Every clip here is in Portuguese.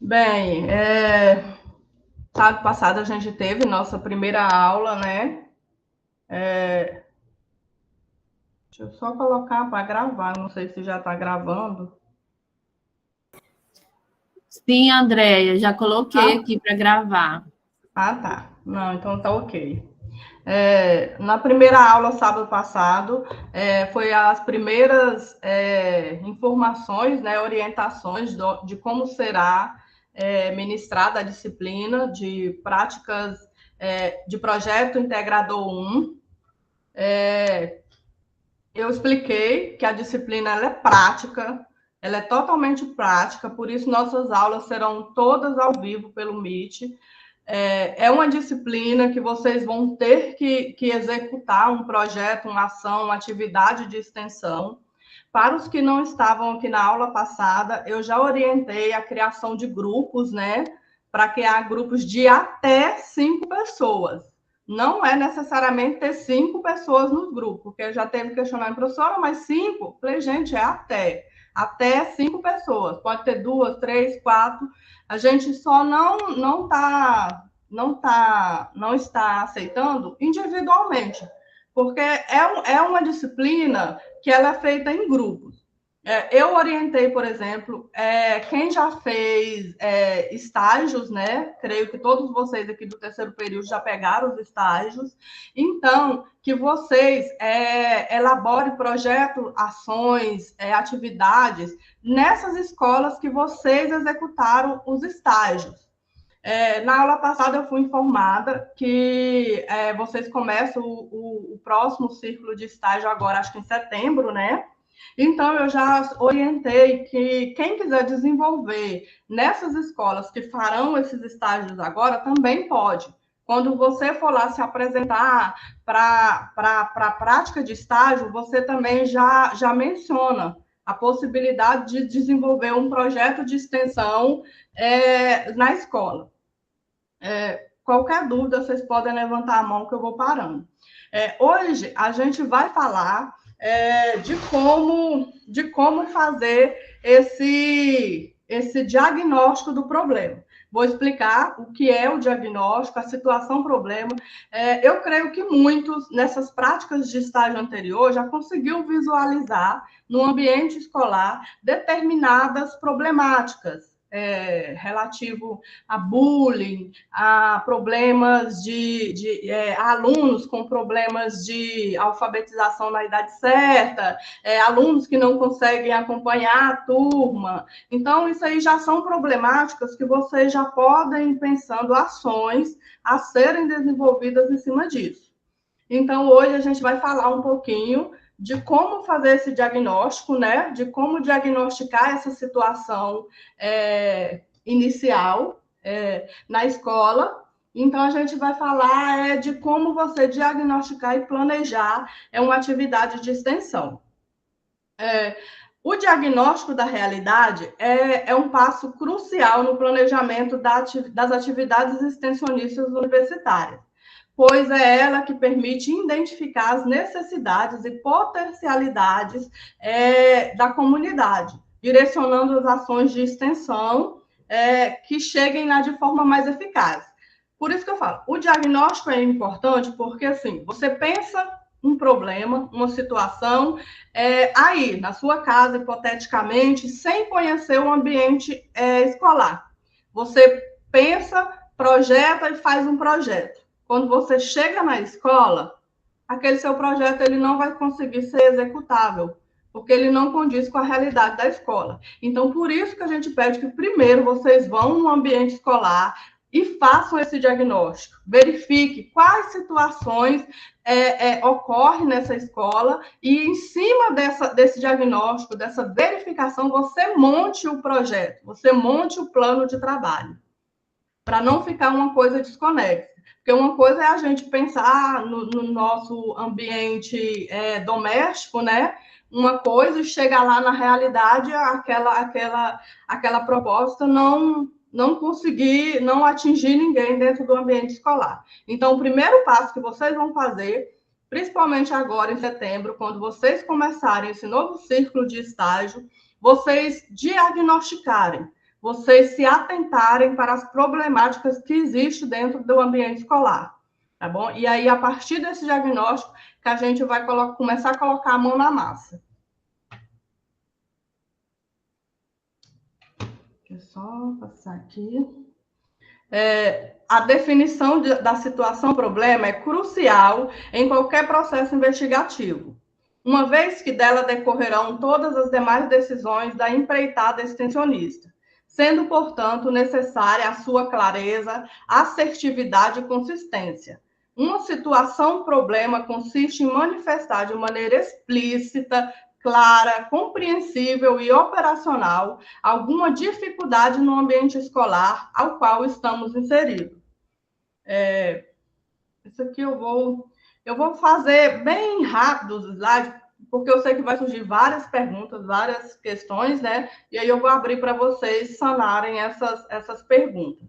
Bem, sábado passado a gente teve nossa primeira aula, né? Deixa eu só colocar para gravar, não sei se já está gravando. Sim, Andréia, já coloquei aqui para gravar. Tá. Não, então tá ok. Na primeira aula, sábado passado, foi as primeiras informações, né, orientações de como será ministrada a disciplina de práticas de projeto integrador 1. Eu expliquei que a disciplina ela é prática, ela é totalmente prática, por isso nossas aulas serão todas ao vivo pelo Meet. É uma disciplina que vocês vão ter que executar um projeto, uma ação, uma atividade de extensão. Para os que não estavam aqui na aula passada, eu já orientei a criação de grupos, né? Para criar grupos de até 5 pessoas. Não é necessariamente ter 5 pessoas no grupo, porque já teve questionário, professora, mas 5? Falei, gente, é até 5 pessoas. Pode ter 2, 3, 4. A gente só não está aceitando individualmente, porque é uma disciplina que ela é feita em grupos. Eu orientei, por exemplo, quem já fez estágios, né? Creio que todos vocês aqui do terceiro período já pegaram os estágios. Então, que vocês elaborem projetos, ações, atividades nessas escolas que vocês executaram os estágios. Na aula passada eu fui informada que vocês começam o próximo ciclo de estágio agora, acho que em setembro, né? Então, eu já orientei que quem quiser desenvolver nessas escolas que farão esses estágios agora, também pode. Quando você for lá se apresentar para a prática de estágio, você também já menciona a possibilidade de desenvolver um projeto de extensão na escola. Qualquer dúvida, vocês podem levantar a mão que eu vou parando. Hoje, a gente vai falar de como fazer esse diagnóstico do problema. Vou explicar o que é o diagnóstico, a situação problema. Eu creio que muitos, nessas práticas de estágio anterior, já conseguiu visualizar no ambiente escolar determinadas problemáticas relativo a bullying, a problemas de alunos com problemas de alfabetização na idade certa, alunos que não conseguem acompanhar a turma. Então, isso aí já são problemáticas que vocês já podem ir pensando ações a serem desenvolvidas em cima disso. Então, hoje a gente vai falar um pouquinho de como fazer esse diagnóstico, né? De como diagnosticar essa situação inicial na escola. Então, a gente vai falar de como você diagnosticar e planejar uma atividade de extensão. O diagnóstico da realidade é um passo crucial no planejamento das atividades extensionistas universitárias, pois é ela que permite identificar as necessidades e potencialidades da comunidade, direcionando as ações de extensão que cheguem lá de forma mais eficaz. Por isso que eu falo, o diagnóstico é importante porque, assim, você pensa um problema, uma situação, aí, na sua casa, hipoteticamente, sem conhecer o ambiente escolar. Você pensa, projeta e faz um projeto. Quando você chega na escola, aquele seu projeto ele não vai conseguir ser executável, porque ele não condiz com a realidade da escola. Então, por isso que a gente pede que primeiro vocês vão no ambiente escolar e façam esse diagnóstico. Verifique quais situações ocorrem nessa escola e, em cima desse diagnóstico, dessa verificação, você monte o projeto, você monte o plano de trabalho, para não ficar uma coisa desconexa. Porque uma coisa é a gente pensar no nosso ambiente doméstico, né? Uma coisa e chegar lá na realidade, aquela proposta não conseguir, não atingir ninguém dentro do ambiente escolar. Então, o primeiro passo que vocês vão fazer, principalmente agora em setembro, quando vocês começarem esse novo ciclo de estágio, vocês diagnosticarem vocês se atentarem para as problemáticas que existem dentro do ambiente escolar, tá bom? E aí, a partir desse diagnóstico, que a gente vai começar a colocar a mão na massa. Deixa eu só passar aqui. A definição da situação-problema é crucial em qualquer processo investigativo, uma vez que dela decorrerão todas as demais decisões da empreitada extensionista, sendo, portanto, necessária a sua clareza, assertividade e consistência. Uma situação-problema consiste em manifestar de maneira explícita, clara, compreensível e operacional alguma dificuldade no ambiente escolar ao qual estamos inseridos. Isso aqui eu vou fazer bem rápido os slides, porque eu sei que vai surgir várias perguntas, várias questões, né? E aí eu vou abrir para vocês sanarem essas perguntas.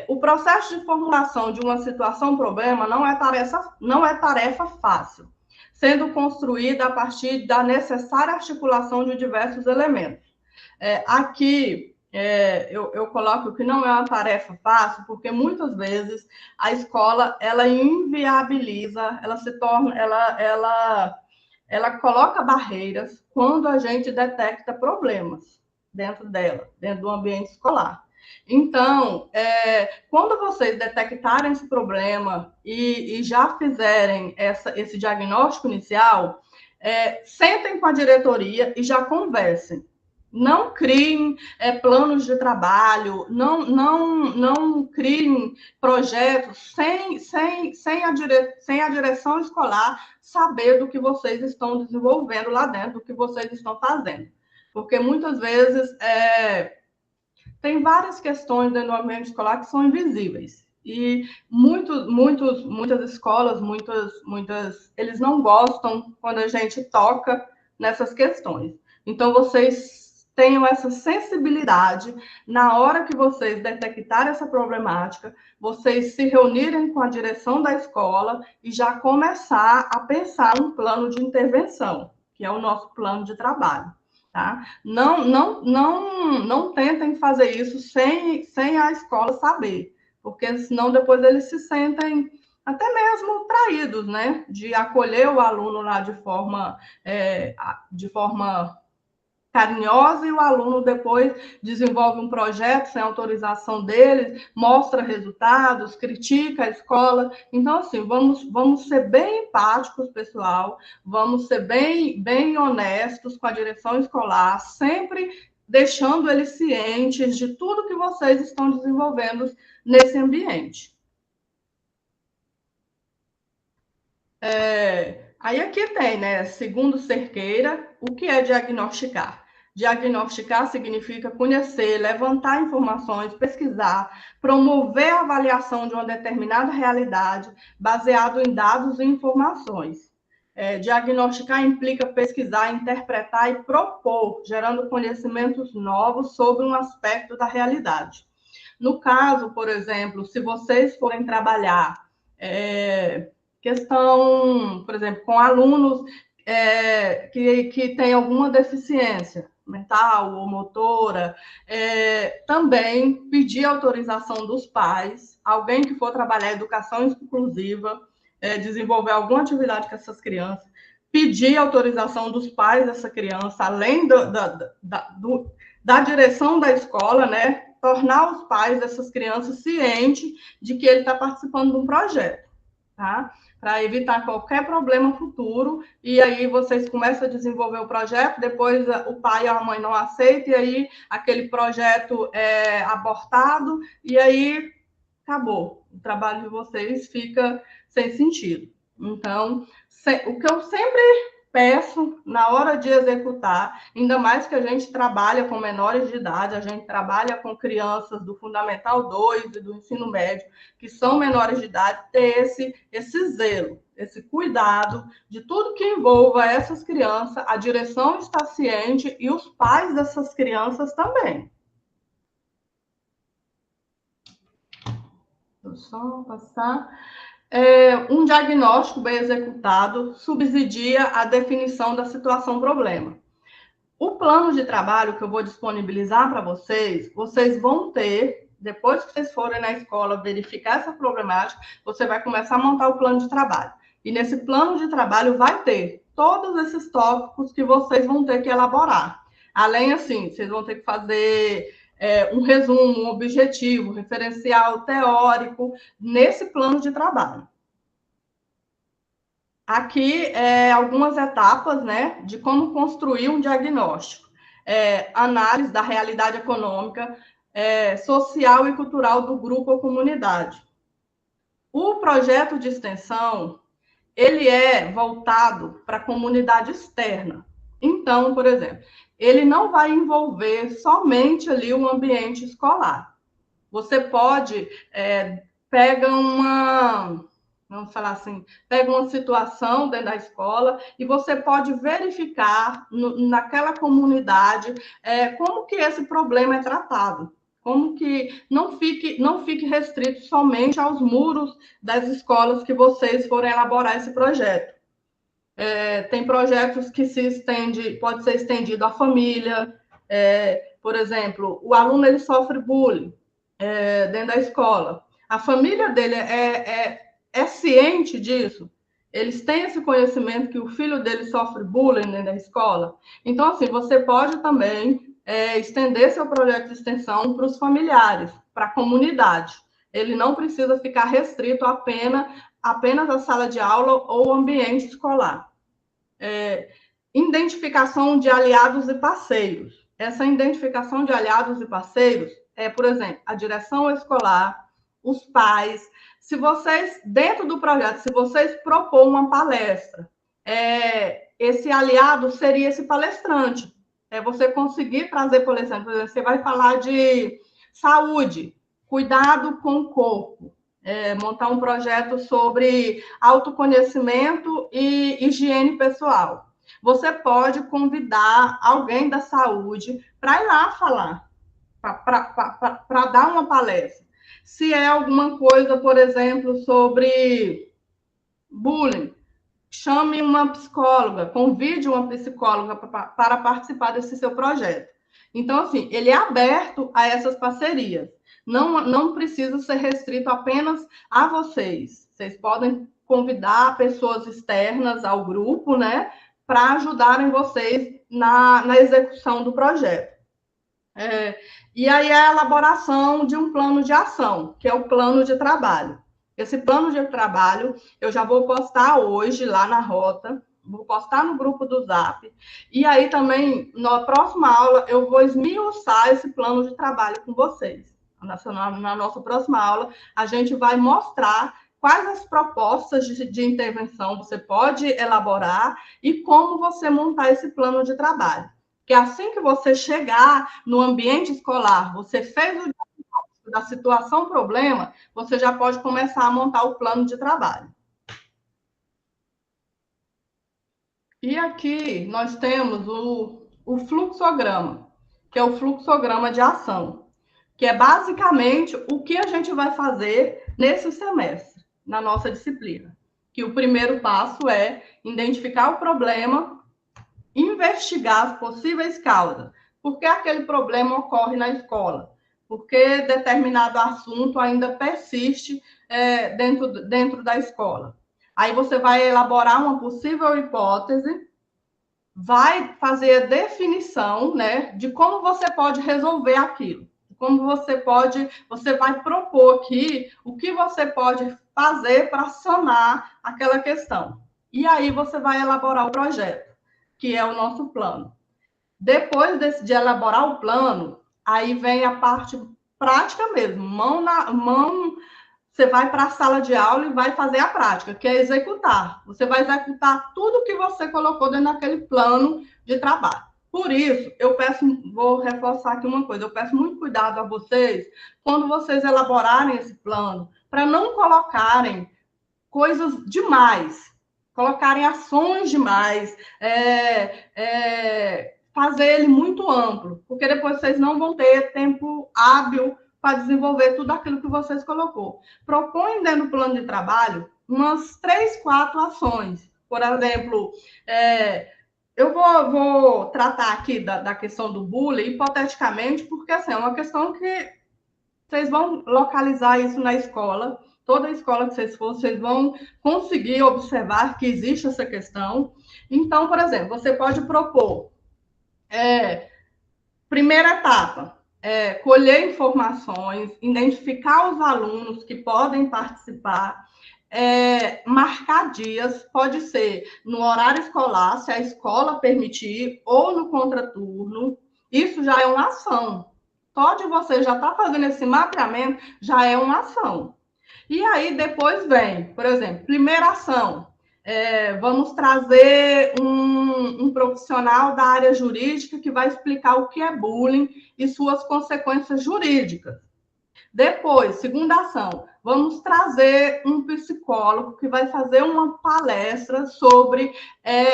O processo de formulação de uma situação-problema não é tarefa fácil, sendo construída a partir da necessária articulação de diversos elementos. Aqui, eu coloco que não é uma tarefa fácil, porque muitas vezes a escola, ela inviabiliza, ela se torna, ela coloca barreiras quando a gente detecta problemas dentro dela, dentro do ambiente escolar. Então, quando vocês detectarem esse problema e já fizerem esse diagnóstico inicial, sentem com a diretoria e já conversem. Não criem planos de trabalho, não criem projetos sem a direção escolar saber do que vocês estão desenvolvendo lá dentro, do que vocês estão fazendo. Porque muitas vezes tem várias questões dentro do ambiente escolar que são invisíveis. E muitas escolas, eles não gostam quando a gente toca nessas questões. Então, vocês tenham essa sensibilidade na hora que vocês detectarem essa problemática, vocês se reunirem com a direção da escola e já começar a pensar um plano de intervenção, que é o nosso plano de trabalho. Tá? Não tentem fazer isso sem a escola saber, porque senão depois eles se sentem até mesmo traídos, né? De acolher o aluno lá de forma carinhosa e o aluno depois desenvolve um projeto sem autorização deles, mostra resultados, critica a escola. Então, assim, vamos ser bem empáticos, pessoal, vamos ser bem honestos com a direção escolar, sempre deixando eles cientes de tudo que vocês estão desenvolvendo nesse ambiente. Aí aqui tem, né? Segundo Cerqueira, o que é diagnosticar? Diagnosticar significa conhecer, levantar informações, pesquisar, promover a avaliação de uma determinada realidade baseado em dados e informações. Diagnosticar implica pesquisar, interpretar e propor, gerando conhecimentos novos sobre um aspecto da realidade. No caso, por exemplo, se vocês forem trabalhar questão, por exemplo, com alunos que têm alguma deficiência mental ou motora, também pedir autorização dos pais, alguém que for trabalhar educação inclusiva, desenvolver alguma atividade com essas crianças, pedir autorização dos pais dessa criança, além da direção da escola, né? Tornar os pais dessas crianças cientes de que ele está participando de um projeto, tá? Para evitar qualquer problema futuro, e aí vocês começam a desenvolver o projeto, depois o pai ou a mãe não aceitam, e aí aquele projeto é abortado, e aí acabou. O trabalho de vocês fica sem sentido. Então, o que eu sempre peço na hora de executar, ainda mais que a gente trabalha com menores de idade, a gente trabalha com crianças do Fundamental 2 e do ensino médio, que são menores de idade, ter esse zelo, esse cuidado de tudo que envolva essas crianças, a direção está ciente e os pais dessas crianças também. Vou só passar. Um diagnóstico bem executado subsidia a definição da situação-problema. O plano de trabalho que eu vou disponibilizar para vocês, vocês vão ter, depois que vocês forem na escola verificar essa problemática, você vai começar a montar o plano de trabalho. E nesse plano de trabalho vai ter todos esses tópicos que vocês vão ter que elaborar. Além, assim, vocês vão ter que fazer um resumo, um objetivo, referencial teórico nesse plano de trabalho. Aqui, algumas etapas, né, de como construir um diagnóstico. Análise da realidade econômica, social e cultural do grupo ou comunidade. O projeto de extensão, ele é voltado para a comunidade externa. Então, por exemplo, ele não vai envolver somente ali o ambiente escolar. Você pode, vamos falar assim, pega uma situação dentro da escola e você pode verificar naquela comunidade como que esse problema é tratado. Como que não fique restrito somente aos muros das escolas que vocês forem elaborar esse projeto. Tem projetos que pode ser estendido à família. Por exemplo, o aluno ele sofre bullying dentro da escola. A família dele é ciente disso. Eles têm esse conhecimento que o filho dele sofre bullying dentro da escola. Então, assim, você pode também estender seu projeto de extensão para os familiares, para a comunidade. Ele não precisa ficar restrito apenas à sala de aula ou ambiente escolar. Identificação de aliados e parceiros. Essa identificação de aliados e parceiros por exemplo, a direção escolar, os pais. Se vocês, dentro do projeto, se vocês propor uma palestra, esse aliado seria esse palestrante. Você conseguir trazer, por exemplo, você vai falar de saúde, cuidado com o corpo, montar um projeto sobre autoconhecimento e higiene pessoal. Você pode convidar alguém da saúde para ir lá falar, para dar uma palestra. Se é alguma coisa, por exemplo, sobre bullying, chame uma psicóloga, convide uma psicóloga para participar desse seu projeto. Então, assim, ele é aberto a essas parcerias. Não precisa ser restrito apenas a vocês. Vocês podem convidar pessoas externas ao grupo, né, para ajudarem vocês na execução do projeto. E aí a elaboração de um plano de ação, que é o plano de trabalho. Esse plano de trabalho eu já vou postar hoje lá na Rota, vou postar no grupo do Zap, e aí também, na próxima aula, eu vou esmiuçar esse plano de trabalho com vocês. Na nossa próxima aula, a gente vai mostrar quais as propostas de intervenção você pode elaborar e como você montar esse plano de trabalho. Que assim que você chegar no ambiente escolar, você fez o diagnóstico da situação problema, você já pode começar a montar o plano de trabalho. E aqui nós temos o fluxograma, que é o fluxograma de ação, que é basicamente o que a gente vai fazer nesse semestre, na nossa disciplina. Que o primeiro passo é identificar o problema, investigar as possíveis causas. Por que aquele problema ocorre na escola? Por que determinado assunto ainda persiste dentro da escola? Aí você vai elaborar uma possível hipótese, vai fazer a definição, né, de como você pode resolver aquilo. Como você vai propor aqui o que você pode fazer para sanar aquela questão. E aí você vai elaborar o projeto, que é o nosso plano. Depois de elaborar o plano, aí vem a parte prática mesmo, mão, você vai para a sala de aula e vai fazer a prática, que é executar. Você vai executar tudo que você colocou dentro daquele plano de trabalho. Por isso, vou reforçar aqui uma coisa, eu peço muito cuidado a vocês quando vocês elaborarem esse plano, para não colocarem coisas demais, colocarem ações demais, fazer ele muito amplo, porque depois vocês não vão ter tempo hábil para desenvolver tudo aquilo que vocês colocou. Propõe dentro do plano de trabalho umas 3, 4 ações. Por exemplo, eu vou tratar aqui da questão do bullying, hipoteticamente, porque assim, é uma questão que vocês vão localizar isso na escola. Toda escola que vocês for, vocês vão conseguir observar que existe essa questão. Então, por exemplo, você pode propor, primeira etapa, colher informações, identificar os alunos que podem participar, marcar dias, pode ser no horário escolar, se a escola permitir, ou no contraturno. Isso já é uma ação. Só de você já estar fazendo esse mapeamento, já é uma ação. E aí, depois vem, por exemplo, primeira ação, vamos trazer um profissional da área jurídica que vai explicar o que é bullying e suas consequências jurídicas. Depois, segunda ação, vamos trazer um psicólogo que vai fazer uma palestra sobre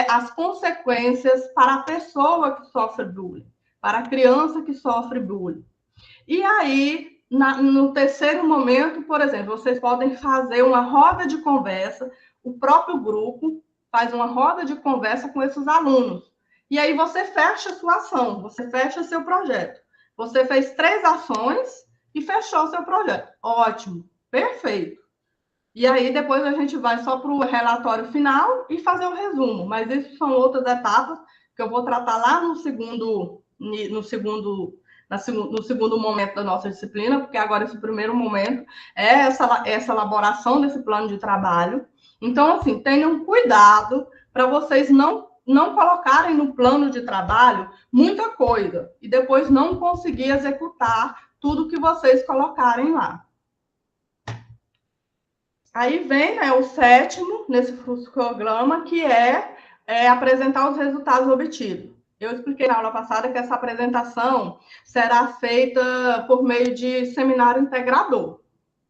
as consequências para a pessoa que sofre bullying, para a criança que sofre bullying. E aí, no terceiro momento, por exemplo, vocês podem fazer uma roda de conversa, o próprio grupo faz uma roda de conversa com esses alunos. E aí você fecha a sua ação, você fecha seu projeto. Você fez 3 ações e fechou seu projeto. Ótimo, perfeito. E aí depois a gente vai só para o relatório final e fazer o resumo. Mas isso são outras etapas que eu vou tratar lá no segundo momento da nossa disciplina, porque agora esse primeiro momento é essa elaboração desse plano de trabalho. Então, assim, tenham cuidado para vocês não colocarem no plano de trabalho muita coisa e depois não conseguir executar tudo que vocês colocarem lá. Aí vem, né, o sétimo nesse fluxograma, que é apresentar os resultados obtidos. Eu expliquei na aula passada que essa apresentação será feita por meio de seminário integrador.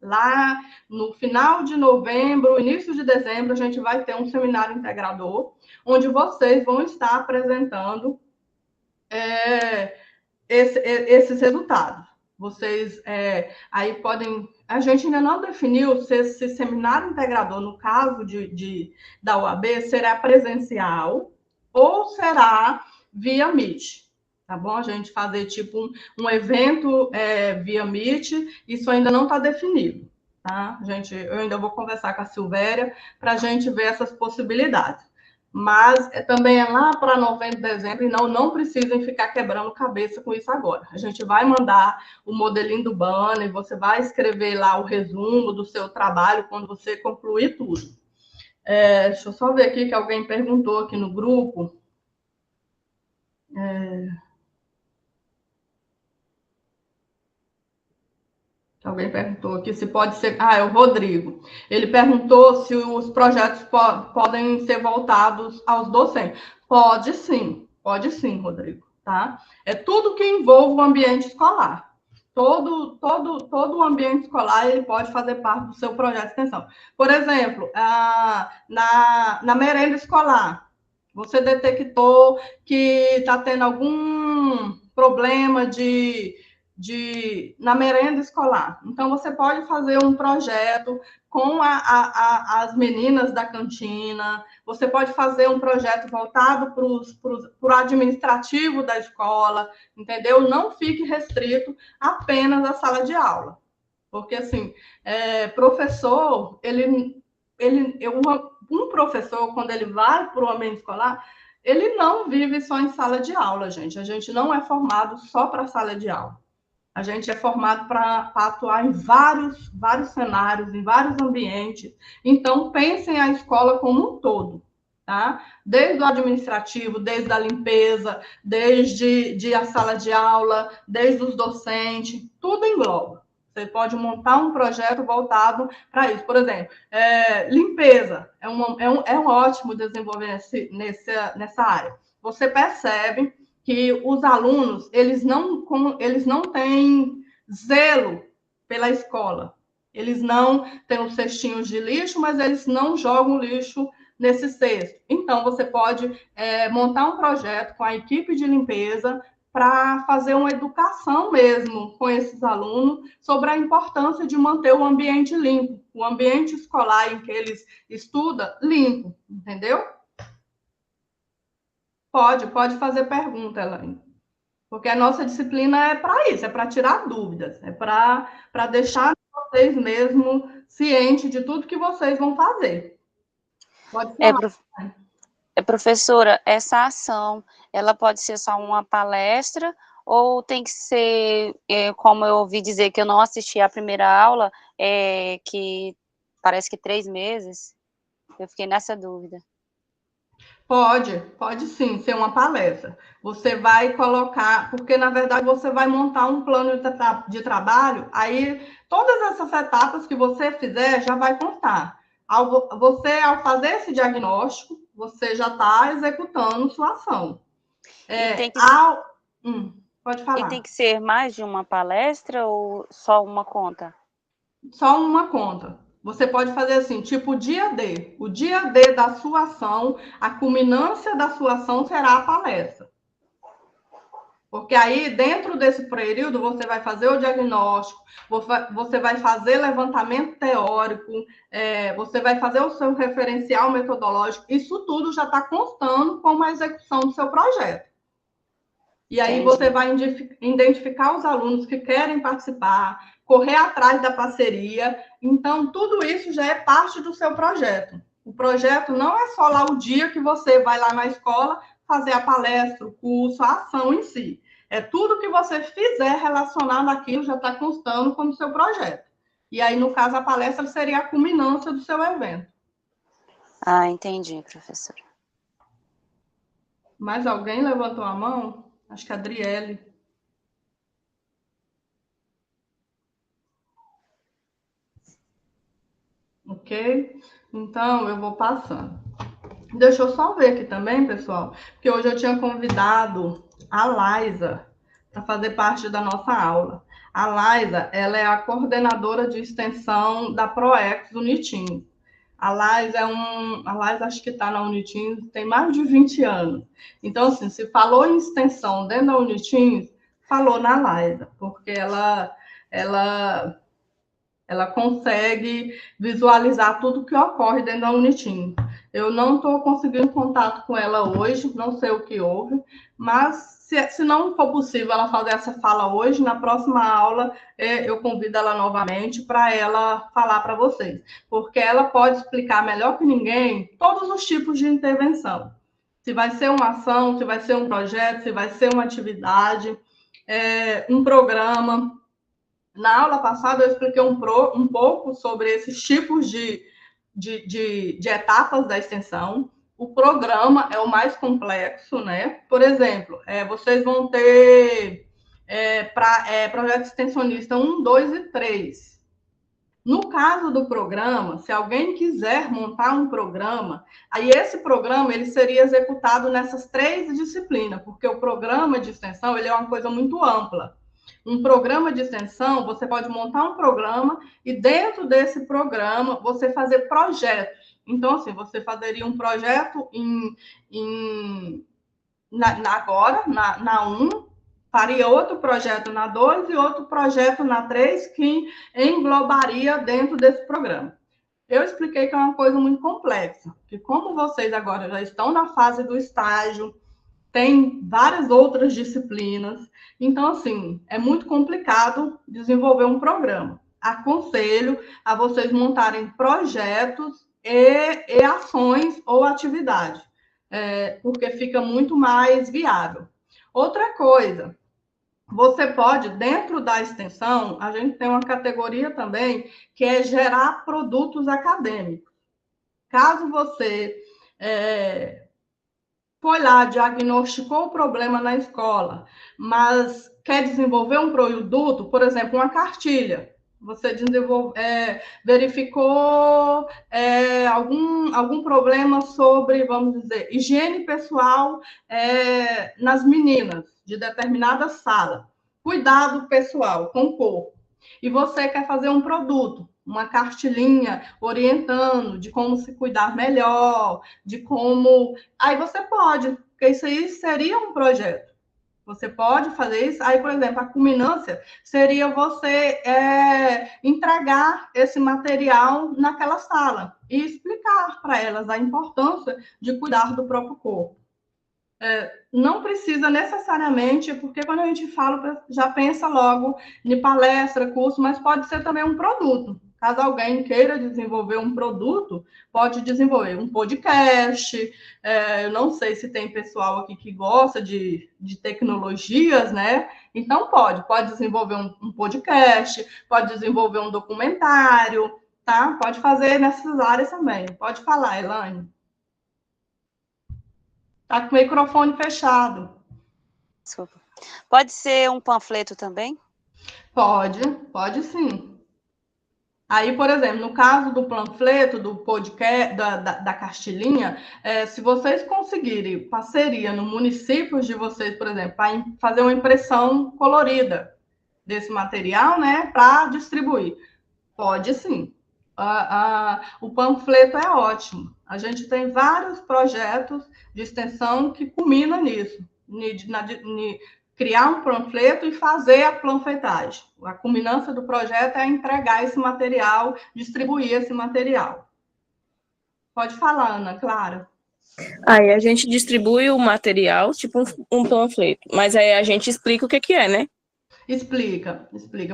Lá no final de novembro, início de dezembro, a gente vai ter um seminário integrador, onde vocês vão estar apresentando esses resultados. Vocês aí podem... A gente ainda não definiu se esse seminário integrador, no caso da UAB, será presencial ou será via Meet. Tá bom? A gente fazer tipo um evento via Meet, isso ainda não está definido. Tá? Eu ainda vou conversar com a Silvéria para a gente ver essas possibilidades. Mas também é lá para novembro, dezembro, e não precisem ficar quebrando cabeça com isso agora. A gente vai mandar o modelinho do banner, você vai escrever lá o resumo do seu trabalho quando você concluir tudo. Deixa eu só ver aqui que alguém perguntou aqui no grupo. Alguém perguntou aqui se pode ser... é o Rodrigo. Ele perguntou se os projetos podem ser voltados aos docentes. Pode sim, Rodrigo. Tá? É tudo que envolve o ambiente escolar. Todo o ambiente escolar ele pode fazer parte do seu projeto de extensão. Por exemplo, na merenda escolar, você detectou que está tendo algum problema na merenda escolar. Então, você pode fazer um projeto com as meninas da cantina, você pode fazer um projeto voltado para o administrativo da escola, entendeu? Não fique restrito apenas à sala de aula. Porque, assim, professor, um professor, quando ele vai para o ambiente escolar, ele não vive só em sala de aula, gente. A gente não é formado só para sala de aula. A gente é formado para atuar em vários cenários, em vários ambientes. Então, pensem a escola como um todo, tá? Desde o administrativo, desde a limpeza, desde a sala de aula, desde os docentes, tudo engloba. Você pode montar um projeto voltado para isso. Por exemplo, limpeza é um ótimo desenvolver nessa área. Você percebe que os alunos eles não têm zelo pela escola. Eles não têm os cestinhos de lixo, mas eles não jogam lixo nesse cesto. Então, você pode montar um projeto com a equipe de limpeza para fazer uma educação mesmo com esses alunos sobre a importância de manter o ambiente limpo, o ambiente escolar em que eles estudam limpo, entendeu? Pode fazer pergunta, Elaine. Porque a nossa disciplina é para isso, é para tirar dúvidas, é para deixar vocês mesmo cientes de tudo que vocês vão fazer. Pode falar. Professora, essa ação, ela pode ser só uma palestra ou tem que ser, como eu ouvi dizer que eu não assisti à primeira aula, que parece que 3 meses? Eu fiquei nessa dúvida. Pode sim, ser uma palestra. Você vai colocar, porque na verdade você vai montar um plano de trabalho, aí todas essas etapas que você fizer já vai constar. Ao fazer esse diagnóstico, você já está executando sua ação. Pode falar. E tem que ser mais de uma palestra ou só uma conta? Só uma conta. Você pode fazer assim, tipo o dia D. O dia D da sua ação, a culminância da sua ação será a palestra. Porque aí, dentro desse período, você vai fazer o diagnóstico, você vai fazer levantamento teórico, você vai fazer o seu referencial metodológico. Isso tudo já está constando como a execução do seu projeto. E aí você vai identificar os alunos que querem participar, correr atrás da parceria. Então, tudo isso já é parte do seu projeto. O projeto não é só lá o dia que você vai lá na escola fazer a palestra, o curso, a ação em si. É tudo que você fizer relacionado àquilo já está constando como seu projeto. E aí, no caso, a palestra seria a culminância do seu evento. Ah, entendi, professora. Mais alguém levantou a mão? Acho que a Adriele. Ok? Então, eu vou passando. Deixa eu só ver aqui também, pessoal, porque hoje eu tinha convidado a Laisa para fazer parte da nossa aula. A Laisa, ela é a coordenadora de extensão da ProEx Unitim. A Laisa acho que está na Unitim, tem mais de 20 anos. Então, assim, se falou em extensão dentro da Unitim, falou na Laisa, porque ela consegue visualizar tudo que ocorre dentro da Unitim. Eu não estou conseguindo contato com ela hoje, não sei o que houve, mas se não for possível ela fazer essa fala hoje, na próxima aula eu convido ela novamente para ela falar para vocês, porque ela pode explicar melhor que ninguém todos os tipos de intervenção. Se vai ser uma ação, se vai ser um projeto, se vai ser uma atividade, um programa. Na aula passada, eu expliquei um pouco sobre esses tipos de etapas da extensão. O programa é o mais complexo, né? Por exemplo, vocês vão ter projeto extensionista 1, 2 e 3. No caso do programa, se alguém quiser montar um programa, aí esse programa ele seria executado nessas 3 disciplinas, porque o programa de extensão ele é uma coisa muito ampla. Um programa de extensão, você pode montar um programa e dentro desse programa você fazer projetos. Então, assim, você fazeria um projeto agora, na 1, faria outro projeto na 2 e outro projeto na 3 que englobaria dentro desse programa. Eu expliquei que é uma coisa muito complexa, que como vocês agora já estão na fase do estágio, tem várias outras disciplinas, então, assim, é muito complicado desenvolver um programa. Aconselho a vocês montarem projetos e ações ou atividades, porque fica muito mais viável. Outra coisa, você pode, dentro da extensão, a gente tem uma categoria também que é gerar produtos acadêmicos. Caso você foi lá, diagnosticou o problema na escola, mas quer desenvolver um produto, por exemplo, uma cartilha. Você verificou algum problema sobre, vamos dizer, higiene pessoal nas meninas de determinada sala. Cuidado pessoal com o corpo. E você quer fazer um produto, uma cartilinha orientando de como se cuidar melhor, de como... Aí você pode, porque isso aí seria um projeto. Você pode fazer isso. Aí, por exemplo, a culminância seria você entregar esse material naquela sala e explicar para elas a importância de cuidar do próprio corpo. Não precisa necessariamente, porque quando a gente fala, já pensa logo em palestra, curso, mas pode ser também um produto. Caso alguém queira desenvolver um produto, pode desenvolver um podcast. Eu não sei se tem pessoal aqui que gosta de tecnologias, né? Então pode desenvolver um podcast, pode desenvolver um documentário, tá? Pode fazer nessas áreas também. Pode falar, Elaine. Tá com o microfone fechado. Desculpa. Pode ser um panfleto também? Pode sim. Aí, por exemplo, no caso do panfleto, do podcast, da cartilinha, se vocês conseguirem parceria no município de vocês, por exemplo, para fazer uma impressão colorida desse material, né, para distribuir, pode sim. O panfleto é ótimo. A gente tem vários projetos de extensão que culminam nisso, criar um panfleto e fazer a panfletagem. A culminância do projeto é entregar esse material, distribuir esse material. Pode falar, Ana Clara. Aí a gente distribui o material, tipo um panfleto, mas aí a gente explica o que é, né? Explica.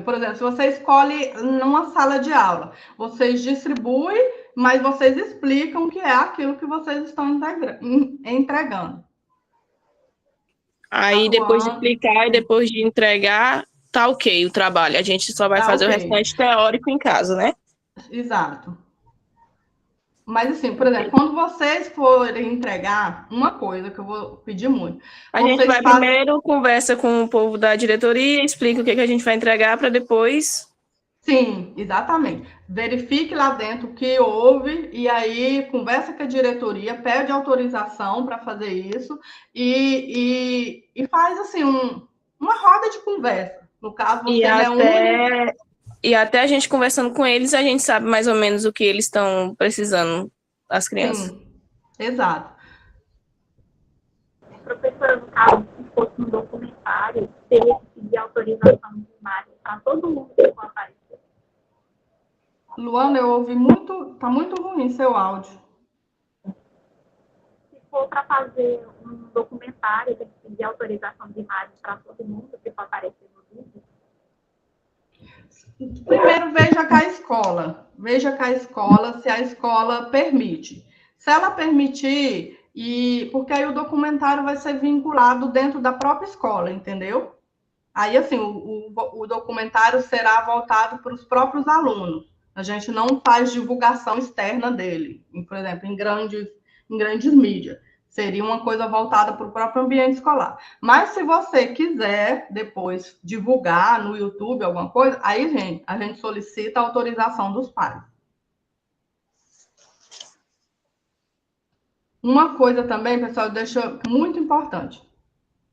Por exemplo, se você escolhe numa sala de aula, vocês distribuem, mas vocês explicam o que é aquilo que vocês estão entregando. Aí depois de explicar e depois de entregar, tá ok o trabalho. A gente só vai fazer o restante teórico em casa, né? Exato. Mas assim, por exemplo, quando vocês forem entregar, uma coisa que eu vou pedir muito. A gente vai primeiro, conversa com o povo da diretoria, explica o que a gente vai entregar para depois... Sim, exatamente. Verifique lá dentro o que houve e aí conversa com a diretoria, pede autorização para fazer isso e faz assim uma roda de conversa. No caso, você reúne... E até a gente conversando com eles, a gente sabe mais ou menos o que eles estão precisando, as crianças. Sim, exato. Professora, no caso, se fosse um documentário, teria que pedir autorização de imagem para todo mundo que for aparecer. Luana, eu ouvi muito, tá muito ruim seu áudio. Se for para fazer um documentário, tem que pedir autorização de imagem para todo mundo que for aparecer no vídeo. Primeiro, veja com a escola. Veja com a escola se a escola permite. Se ela permitir, porque aí o documentário vai ser vinculado dentro da própria escola, entendeu? Aí, assim, o documentário será voltado para os próprios alunos. A gente não faz divulgação externa dele, por exemplo, em grandes mídias. Seria uma coisa voltada para o próprio ambiente escolar. Mas se você quiser depois divulgar no YouTube alguma coisa, aí, a gente solicita a autorização dos pais. Uma coisa também, pessoal, deixa muito importante.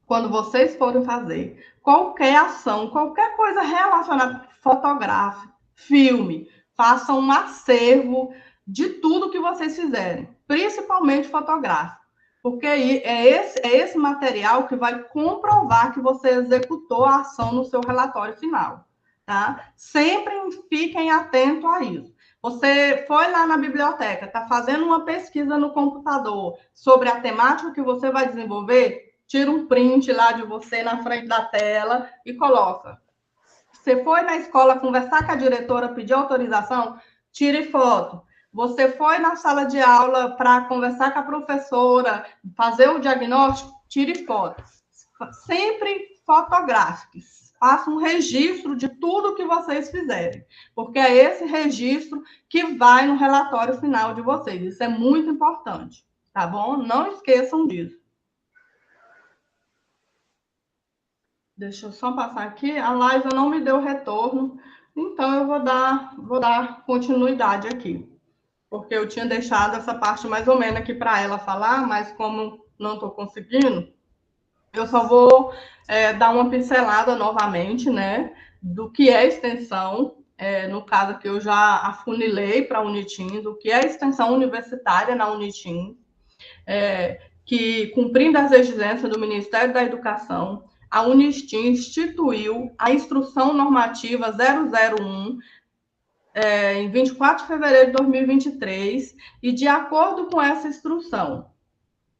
Quando vocês forem fazer qualquer ação, qualquer coisa relacionada, fotográfico, filme, façam um acervo de tudo que vocês fizerem, principalmente fotográfico. Porque é esse material que vai comprovar que você executou a ação no seu relatório final, tá? Sempre fiquem atentos a isso. Você foi lá na biblioteca, está fazendo uma pesquisa no computador sobre a temática que você vai desenvolver, tira um print lá de você na frente da tela e coloca. Você foi na escola conversar com a diretora, pedir autorização, tire foto. Você foi na sala de aula para conversar com a professora, fazer o diagnóstico, tire foto. Sempre fotográficos. Faça um registro de tudo que vocês fizerem, porque é esse registro que vai no relatório final de vocês. Isso é muito importante, tá bom? Não esqueçam disso. Deixa eu só passar aqui. A Liza não me deu retorno, então eu vou dar continuidade aqui. Porque eu tinha deixado essa parte mais ou menos aqui para ela falar, mas como não estou conseguindo, eu só vou dar uma pincelada novamente, né, do que é extensão, no caso aqui eu já afunilei para a Unitim, do que é extensão universitária na Unitim, que, cumprindo as exigências do Ministério da Educação, a Unitim instituiu a Instrução Normativa 001, em 24 de fevereiro de 2023, e de acordo com essa instrução,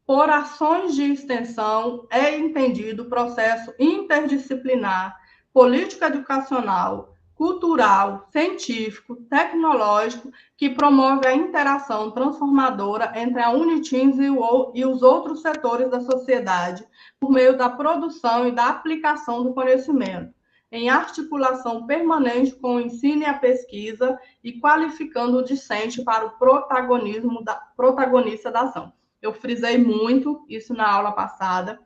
por ações de extensão é entendido o processo interdisciplinar, político educacional, cultural, científico, tecnológico, que promove a interação transformadora entre a Unitins e os outros setores da sociedade, por meio da produção e da aplicação do conhecimento, em articulação permanente com o ensino e a pesquisa e qualificando o discente para o protagonista da ação. Eu frisei muito isso na aula passada,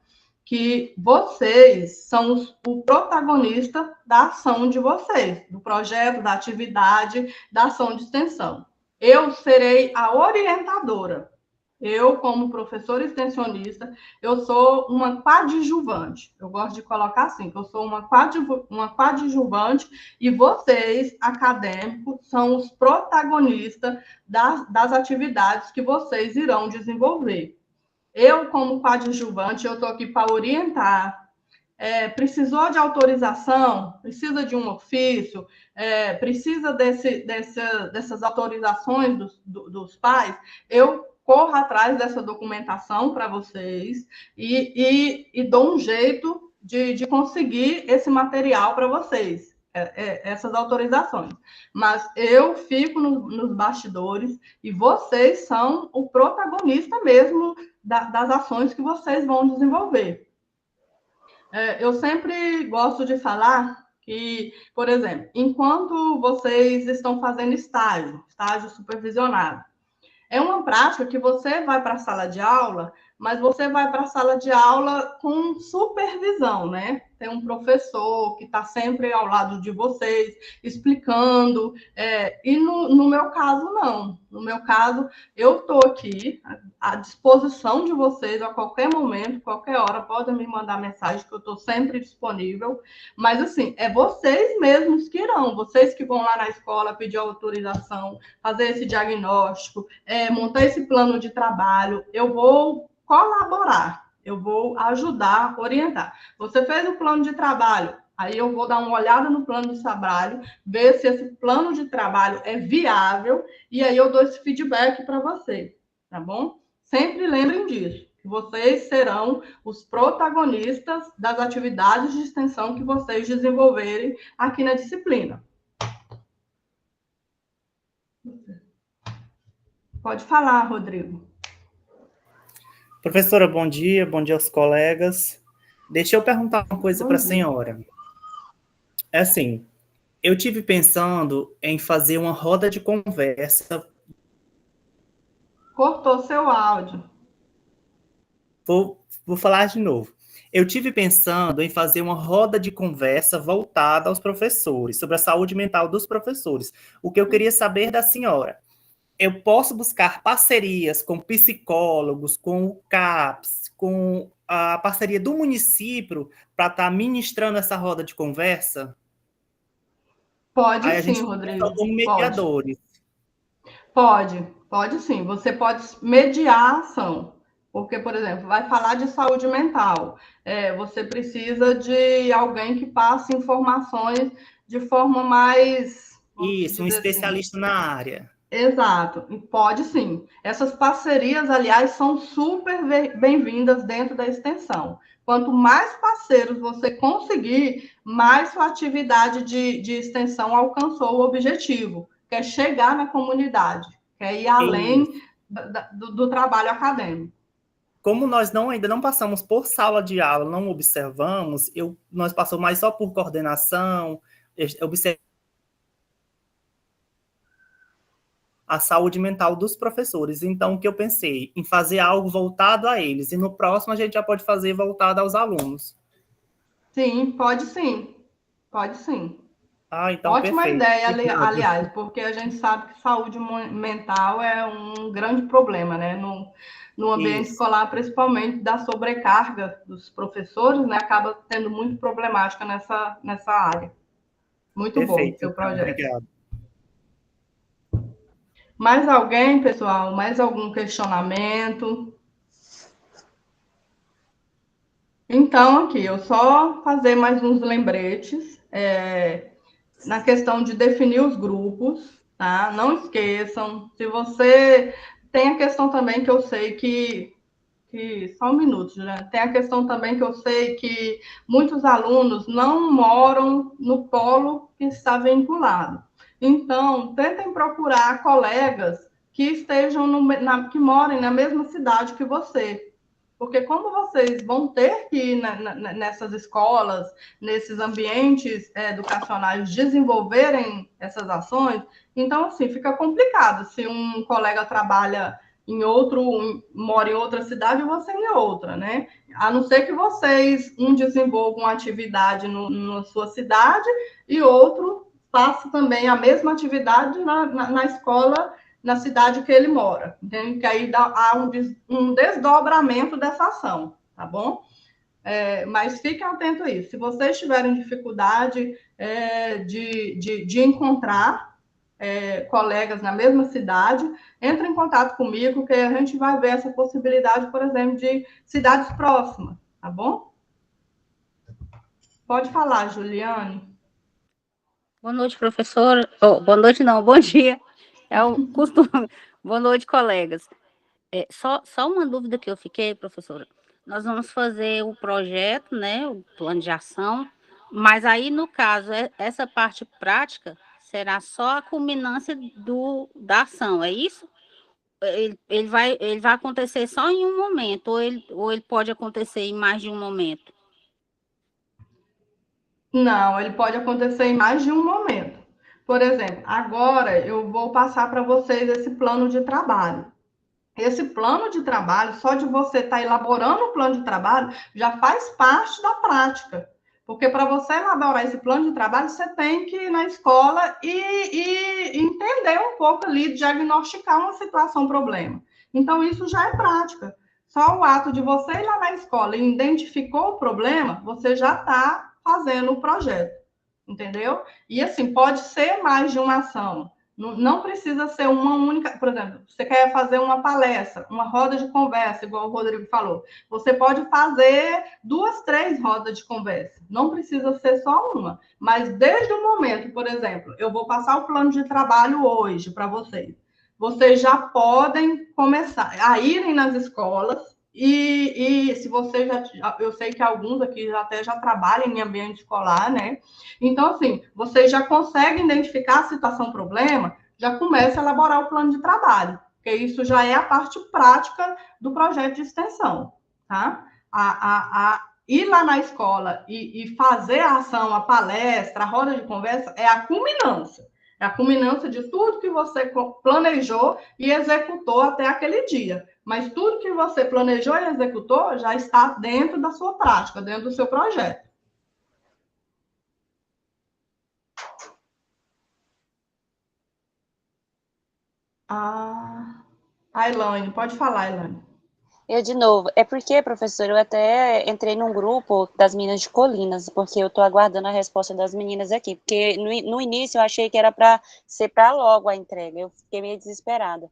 que vocês são o protagonista da ação de vocês, do projeto, da atividade, da ação de extensão. Eu serei a orientadora. Eu, como professora extensionista, eu sou uma coadjuvante. Eu gosto de colocar assim, que eu sou uma coadjuvante e vocês, acadêmicos, são os protagonistas das atividades que vocês irão desenvolver. Eu, como coadjuvante, eu estou aqui para orientar. Precisou de autorização? Precisa de um ofício? Precisa dessas autorizações dos pais? Eu corro atrás dessa documentação para vocês e dou um jeito de conseguir esse material para vocês, essas autorizações. Mas eu fico nos bastidores e vocês são o protagonista mesmo das ações que vocês vão desenvolver. Eu sempre gosto de falar que, por exemplo, enquanto vocês estão fazendo estágio supervisionado, é uma prática que você vai para a sala de aula, mas você vai para a sala de aula com supervisão, né? Tem um professor que está sempre ao lado de vocês, explicando. E no meu caso, não. No meu caso, eu estou aqui à disposição de vocês a qualquer momento, qualquer hora, podem me mandar mensagem, que eu estou sempre disponível. Mas, assim, é vocês mesmos que irão, vocês que vão lá na escola pedir autorização, fazer esse diagnóstico, montar esse plano de trabalho. Eu vou colaborar, eu vou ajudar, orientar. Você fez o plano de trabalho, aí eu vou dar uma olhada no plano de trabalho, ver se esse plano de trabalho é viável, e aí eu dou esse feedback para você, tá bom? Sempre lembrem disso, que vocês serão os protagonistas das atividades de extensão que vocês desenvolverem aqui na disciplina. Pode falar, Rodrigo. Professora, bom dia aos colegas. Deixa eu perguntar uma coisa para a senhora. É assim, eu tive pensando em fazer uma roda de conversa. Cortou seu áudio. Vou falar de novo. Eu tive pensando em fazer uma roda de conversa voltada aos professores, sobre a saúde mental dos professores. O que eu queria saber da senhora. Eu posso buscar parcerias com psicólogos, com o CAPS, com a parceria do município para estar ministrando essa roda de conversa? Pode Aí sim, Rodrigo. Como mediadores. Pode sim. Você pode mediar a ação. Porque, por exemplo, vai falar de saúde mental. Você precisa de alguém que passe informações de forma mais... Isso, um especialista na área. Exato, e pode sim. Essas parcerias, aliás, são super bem-vindas dentro da extensão. Quanto mais parceiros você conseguir, mais sua atividade de extensão alcançou o objetivo, que é chegar na comunidade, que é ir além do trabalho acadêmico. Como nós ainda não passamos por sala de aula, não observamos, nós passamos mais só por coordenação, observamos a saúde mental dos professores. Então, o que eu pensei? Em fazer algo voltado a eles. E no próximo a gente já pode fazer voltado aos alunos. Sim, pode sim. Pode sim. Então, ótima perfeito. Ideia, aliás, porque a gente sabe que saúde mental é um grande problema, né? No ambiente escolar, principalmente da sobrecarga dos professores, né? Acaba sendo muito problemática nessa área. Muito perfeito, bom seu projeto. Obrigado. Mais alguém, pessoal? Mais algum questionamento? Então, aqui, eu só fazer mais uns lembretes na questão de definir os grupos, tá? Não esqueçam. Se você... Tem a questão também que eu sei que que só um minuto, né? Tem a questão também que eu sei que muitos alunos não moram no polo que está vinculado. Então, tentem procurar colegas que estejam que morem na mesma cidade que você. Porque como vocês vão ter que ir nessas escolas, nesses ambientes educacionais, desenvolverem essas ações, então, assim, fica complicado se um colega trabalha mora em outra cidade e você em outra, né? A não ser que vocês, desenvolvam atividade na sua cidade e outro faça também a mesma atividade na escola, na cidade que ele mora, entende? Que aí há um desdobramento dessa ação, tá bom? Mas fiquem atentos a isso. Se vocês tiverem dificuldade de encontrar colegas na mesma cidade, entre em contato comigo, que a gente vai ver essa possibilidade, por exemplo, de cidades próximas, tá bom? Pode falar, Juliane. Boa noite, professora. Oh, boa noite, não, bom dia. É o costume. Boa noite, colegas. Só uma dúvida que eu fiquei, professora. Nós vamos fazer o projeto, né, o plano de ação, mas aí, no caso, essa parte prática será só a culminância da ação, é isso? Ele vai acontecer só em um momento, ou ele pode acontecer em mais de um momento? Não, ele pode acontecer em mais de um momento. Por exemplo, agora eu vou passar para vocês esse plano de trabalho. Esse plano de trabalho, só de você estar elaborando o plano de trabalho, já faz parte da prática. Porque para você elaborar esse plano de trabalho, você tem que ir na escola e entender um pouco ali, diagnosticar uma situação, problema. Então, isso já é prática. Só o ato de você ir lá na escola e identificou o problema, você já está fazendo o projeto, entendeu? E assim, pode ser mais de uma ação. Não precisa ser uma única, por exemplo, você quer fazer uma palestra, uma roda de conversa, igual o Rodrigo falou. Você pode fazer 2, 3 rodas de conversa. Não precisa ser só uma. Mas desde o momento, por exemplo, eu vou passar o plano de trabalho hoje para vocês. Vocês já podem começar a irem nas escolas e se você eu sei que alguns aqui já trabalham em ambiente escolar, né? Então, assim, vocês já conseguem identificar a situação, problema, já começa a elaborar o plano de trabalho, porque isso já é a parte prática do projeto de extensão, tá? Ir lá na escola e fazer a ação, a palestra, a roda de conversa, é a culminância. É a culminância de tudo que você planejou e executou até aquele dia. Mas tudo que você planejou e executou já está dentro da sua prática, dentro do seu projeto. A Elaine, pode falar, Elaine. Eu, de novo, é porque, professor, eu até entrei num grupo das meninas de Colinas, porque eu estou aguardando a resposta das meninas aqui, porque no início eu achei que era para ser para logo a entrega, eu fiquei meio desesperada.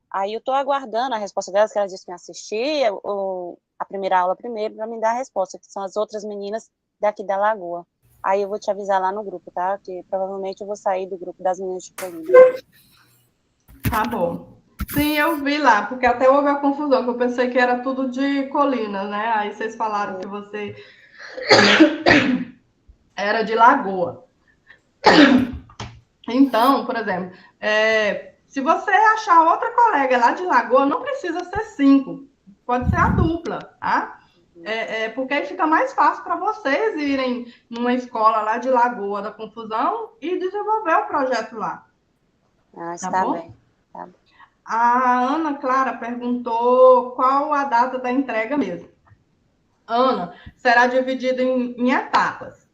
Aí eu estou aguardando a resposta delas, que elas disseram que assistir a primeira aula primeiro, para me dar a resposta, que são as outras meninas daqui da Lagoa. Aí eu vou te avisar lá no grupo, tá? Que provavelmente eu vou sair do grupo das meninas de Colinas. Tá bom. Sim, eu vi lá, porque até houve a confusão, que eu pensei que era tudo de Colinas, né? Aí vocês falaram que você era de Lagoa. Então, por exemplo, se você achar outra colega lá de Lagoa, não precisa ser 5, pode ser a dupla, tá? Porque aí fica mais fácil para vocês irem numa escola lá de Lagoa da Confusão e desenvolver o projeto lá. Está bem. Tá. A Ana Clara perguntou qual a data da entrega mesmo. Ana, será dividida em etapas.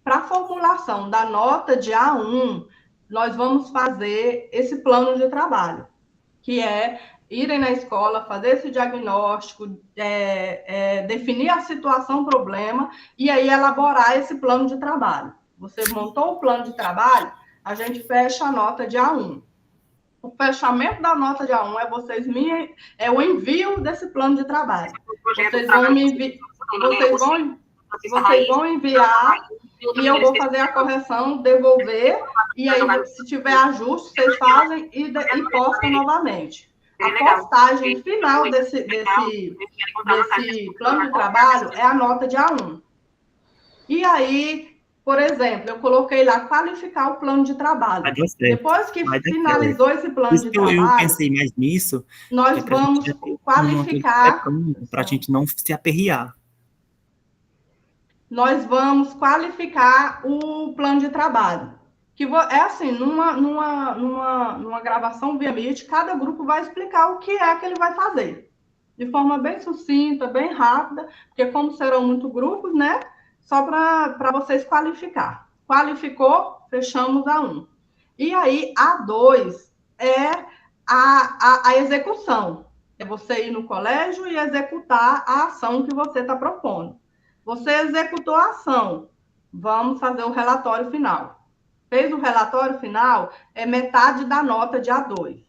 Para a formulação da nota de A1, nós vamos fazer esse plano de trabalho, que é irem na escola, fazer esse diagnóstico, definir a situação, problema, e aí elaborar esse plano de trabalho. Você montou o plano de trabalho, a gente fecha a nota de A1. O fechamento da nota de A1 é o envio desse plano de trabalho. Vocês vão enviar e eu vou fazer a correção, devolver, e aí, se tiver ajuste, vocês fazem e postam novamente. a postagem final desse plano de trabalho é a nota de A1. E aí, por exemplo, eu coloquei lá qualificar o plano de trabalho. Depois que finalizou esse plano de trabalho, eu pensei mais nisso, nós vamos qualificar. Para a gente não se aperrear. Nós vamos qualificar o plano de trabalho. Que é assim, numa gravação via Meet, cada grupo vai explicar o que é que ele vai fazer. De forma bem sucinta, bem rápida, porque como serão muitos grupos, né? Só para vocês qualificar. Qualificou, fechamos A1. E aí, A2 é a execução. É você ir no colégio e executar a ação que você está propondo. Você executou a ação, vamos fazer o relatório final. Fez o relatório final, é metade da nota de A2.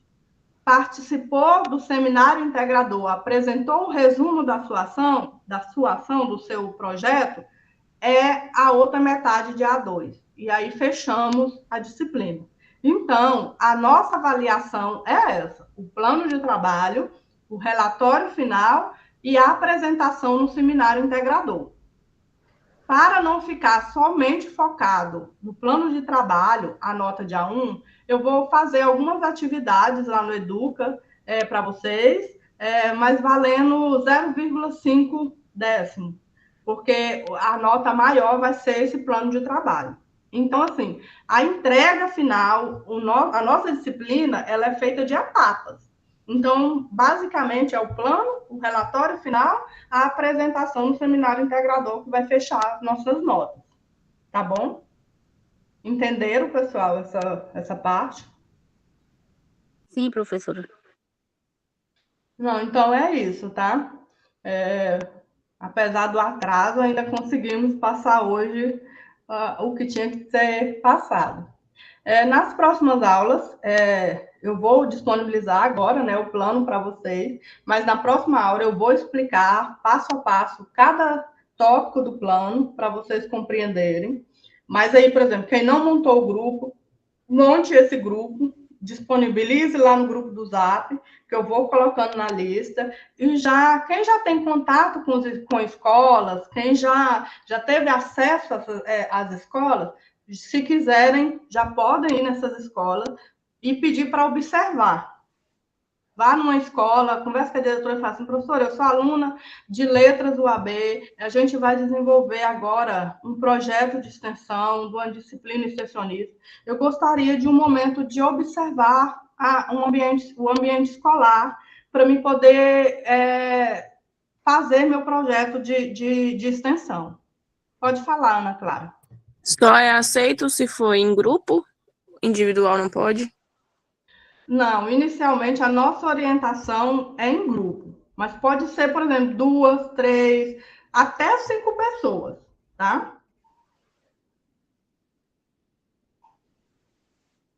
Participou do seminário integrador, apresentou o resumo da sua ação, do seu projeto, é a outra metade de A2. E aí fechamos a disciplina. Então, a nossa avaliação é essa: o plano de trabalho, o relatório final e a apresentação no seminário integrador. Para não ficar somente focado no plano de trabalho, a nota de A1, eu vou fazer algumas atividades lá no Educa para vocês, mas valendo 0,5 décimo, porque a nota maior vai ser esse plano de trabalho. Então, assim, a entrega final, a nossa disciplina, ela é feita de etapas. Então, basicamente, é o plano, o relatório final, a apresentação no seminário integrador, que vai fechar as nossas notas. Tá bom? Entenderam, pessoal, essa parte? Sim, professora. Não, então é isso, tá? Apesar do atraso, ainda conseguimos passar hoje o que tinha que ser passado. Nas próximas aulas, eu vou disponibilizar agora, né, o plano para vocês, mas na próxima aula eu vou explicar passo a passo cada tópico do plano para vocês compreenderem. Mas aí, por exemplo, quem não montou o grupo, monte esse grupo, disponibilize lá no grupo do Zap, que eu vou colocando na lista. E quem já tem contato com escolas, quem já teve acesso às escolas, se quiserem, já podem ir nessas escolas e pedir para observar. Vá numa escola, converse com a diretora e fala assim: professora, eu sou aluna de letras do AB, a gente vai desenvolver agora um projeto de extensão, de uma disciplina extensionista. Eu gostaria de um momento de observar o ambiente escolar, para me poder fazer meu projeto de extensão. Pode falar, Ana Clara. Só é aceito se for em grupo? Individual não pode? Não, inicialmente a nossa orientação é em grupo, mas pode ser, por exemplo, 2, 3, até 5 pessoas, tá?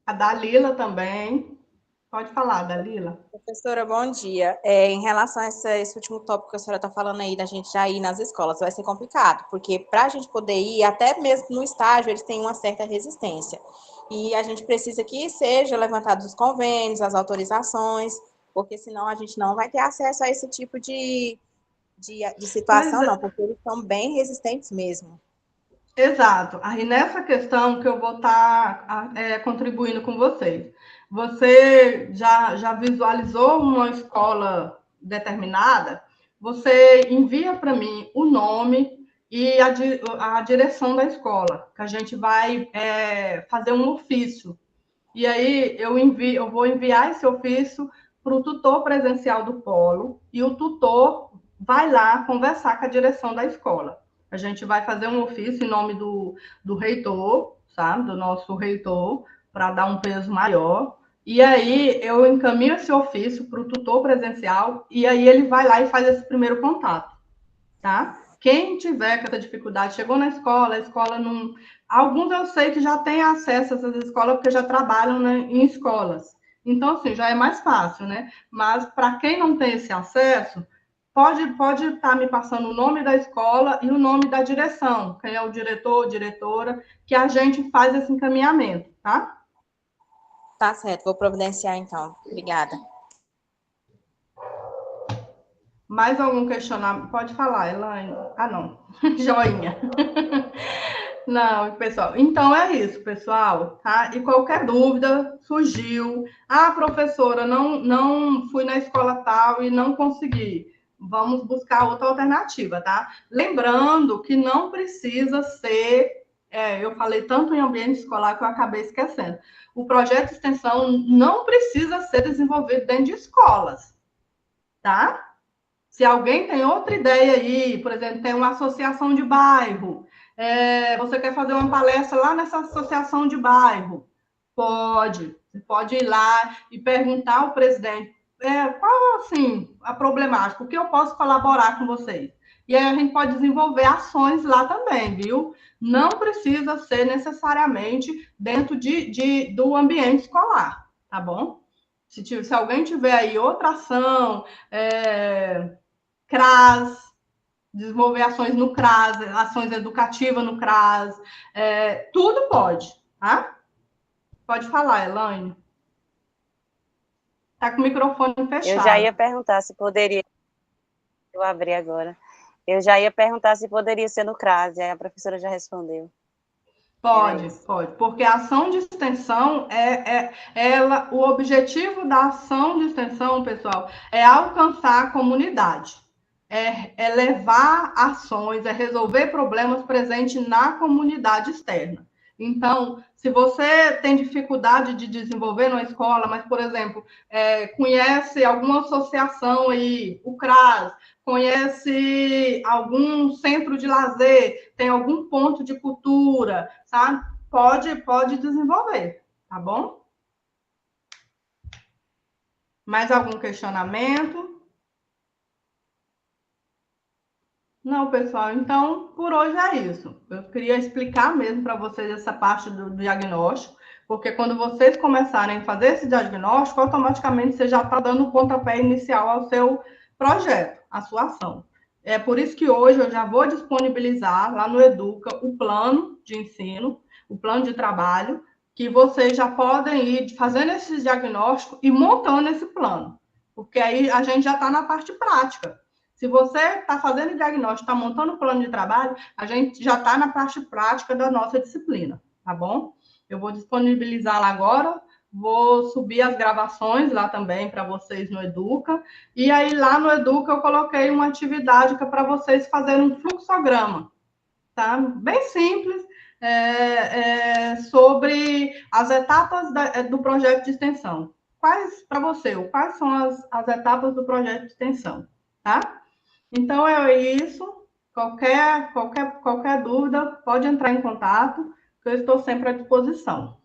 A Dalila também. Pode falar, Dalila. Professora, bom dia. Em relação a esse último tópico que a senhora está falando aí, da gente já ir nas escolas, vai ser complicado, porque para a gente poder ir, até mesmo no estágio, eles têm uma certa resistência. E a gente precisa que seja levantados os convênios, as autorizações, porque senão a gente não vai ter acesso a esse tipo de situação, não, porque eles são bem resistentes mesmo. Exato. Aí nessa questão que eu vou estar contribuindo com vocês. Você já visualizou uma escola determinada? Você envia para mim o nome e a direção da escola, que a gente vai fazer um ofício. E aí eu vou enviar esse ofício para o tutor presencial do polo, e o tutor vai lá conversar com a direção da escola. A gente vai fazer um ofício em nome do reitor, sabe? Do nosso reitor, para dar um peso maior. E aí eu encaminho esse ofício para o tutor presencial, e aí ele vai lá e faz esse primeiro contato, tá? Quem tiver com essa dificuldade, chegou na escola, a escola não... Alguns eu sei que já têm acesso a essas escolas, porque já trabalham, né, em escolas. Então, assim, já é mais fácil, né? Mas para quem não tem esse acesso, pode estar me passando o nome da escola e o nome da direção, quem é o diretor, diretora, que a gente faz esse encaminhamento, tá? Tá certo, vou providenciar então. Obrigada. Mais algum questionamento? Pode falar, Elaine. Ah, não. Joinha. Não, pessoal. Então é isso, pessoal, tá? E qualquer dúvida surgiu, professora, não fui na escola tal e não consegui. Vamos buscar outra alternativa, tá? Lembrando que não precisa ser, eu falei tanto em ambiente escolar que eu acabei esquecendo. O projeto de extensão não precisa ser desenvolvido dentro de escolas, tá? Se alguém tem outra ideia aí, por exemplo, tem uma associação de bairro, você quer fazer uma palestra lá nessa associação de bairro, você pode ir lá e perguntar ao presidente qual, assim, a problemática, o que eu posso colaborar com vocês. E aí a gente pode desenvolver ações lá também, viu? Não precisa ser necessariamente dentro do ambiente escolar, tá bom? Se alguém tiver aí outra ação, CRAS, desenvolver ações no CRAS, ações educativas no CRAS, tudo pode, tá? Pode falar, Elaine. Tá com o microfone fechado. Eu já ia perguntar se poderia, eu abri agora, eu já ia perguntar se poderia ser no CRAS, aí a professora já respondeu. Pode, porque a ação de extensão o objetivo da ação de extensão, pessoal, é alcançar a comunidade, é levar ações, é resolver problemas presentes na comunidade externa. Então, se você tem dificuldade de desenvolver numa escola, mas, por exemplo, conhece alguma associação aí, o CRAS, conhece algum centro de lazer, tem algum ponto de cultura, sabe? Pode desenvolver, tá bom? Mais algum questionamento? Não, pessoal, então, por hoje é isso. Eu queria explicar mesmo para vocês essa parte do diagnóstico, porque quando vocês começarem a fazer esse diagnóstico, automaticamente você já está dando o pontapé inicial ao seu projeto, à sua ação. É por isso que hoje eu já vou disponibilizar lá no Educa o plano de ensino, o plano de trabalho, que vocês já podem ir fazendo esse diagnóstico e montando esse plano, porque aí a gente já está na parte prática. Se você está fazendo diagnóstico, está montando um plano de trabalho, a gente já está na parte prática da nossa disciplina, tá bom? Eu vou disponibilizar lá agora, vou subir as gravações lá também para vocês no Educa, e aí lá no Educa eu coloquei uma atividade que é para vocês fazerem um fluxograma, tá? Bem simples, sobre as etapas do projeto de extensão. Para você, quais são as etapas do projeto de extensão, tá? Então, é isso. Qualquer dúvida, pode entrar em contato, que eu estou sempre à disposição.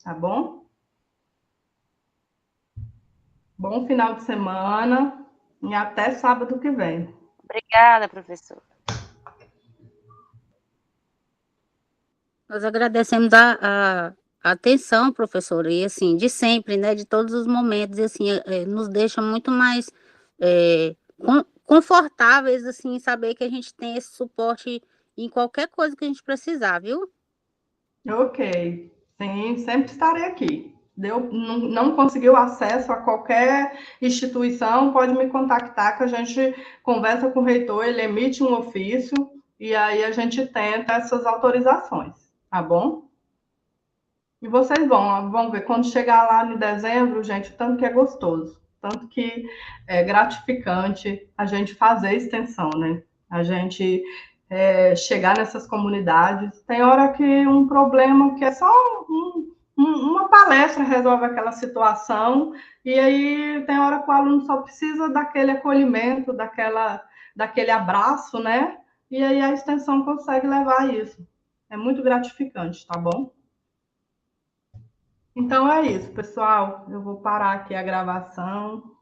Tá bom? Bom final de semana e até sábado que vem. Obrigada, professora. Nós agradecemos a atenção, professora, e assim, de sempre, né, de todos os momentos, e assim, nos deixa muito mais confortáveis, assim, saber que a gente tem esse suporte em qualquer coisa que a gente precisar, viu? Ok. Sim, sempre estarei aqui. Não conseguiu acesso a qualquer instituição, pode me contactar, que a gente conversa com o reitor, ele emite um ofício, e aí a gente tenta essas autorizações, tá bom? E vocês vão ver, quando chegar lá em dezembro, gente, o tanto que é gostoso, tanto que é gratificante a gente fazer extensão, né? A gente chegar nessas comunidades. Tem hora que um problema que é só uma palestra resolve aquela situação, e aí tem hora que o aluno só precisa daquele acolhimento, daquele abraço, né? E aí a extensão consegue levar isso. É muito gratificante, tá bom? Então é isso, pessoal. Eu vou parar aqui a gravação.